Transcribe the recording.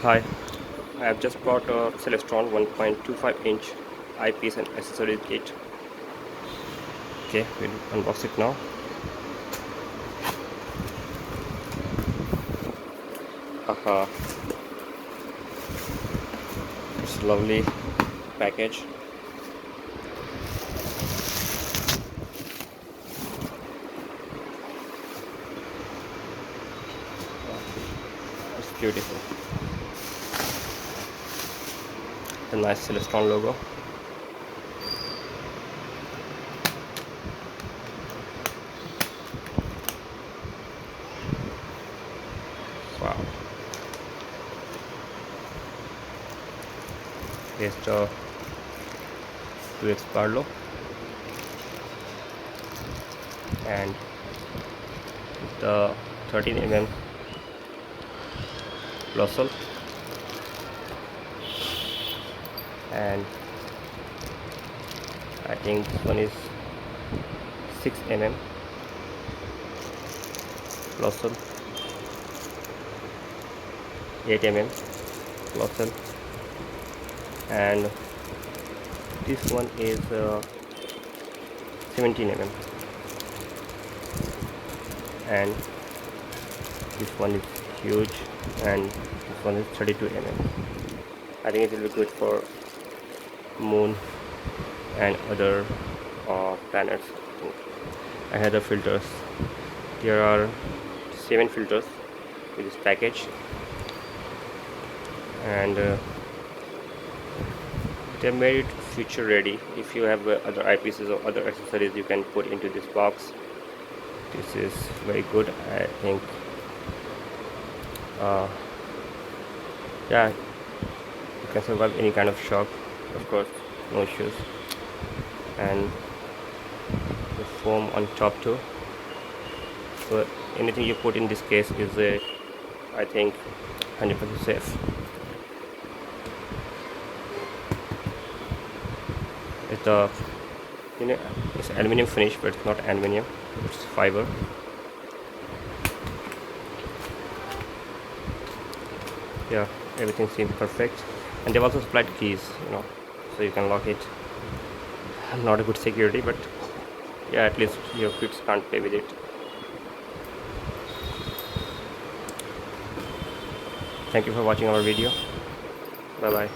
Hi, I have just bought a Celestron 1.25-inch eyepiece and accessory kit. Okay, we'll unbox it now. Haha, it's a lovely package. It's beautiful. The nice Celestron logo. Wow. Here's the 2x Barlow and the 13 Plossl and I think this one is 6 Plossl, 8 Plossl, and this one is 17 and this one is huge, and this one is 32 I think it will be good for moon and other planets. I had the filters. There are 7 filters in this package, and they made it future ready. If you have other eyepieces or other accessories, you can put into this box. This is very good, I think. Yeah, you can survive any kind of shock, of course, no issues. And the foam on top too, so anything you put in this case is I think 100% safe. It's the it's aluminum finish, but it's not aluminum, it's fiber. Yeah, everything seems perfect, and they've also supplied keys, so you can lock it. Not a good security, but yeah, at least your kids can't play with it. Thank you for watching our video. Bye bye.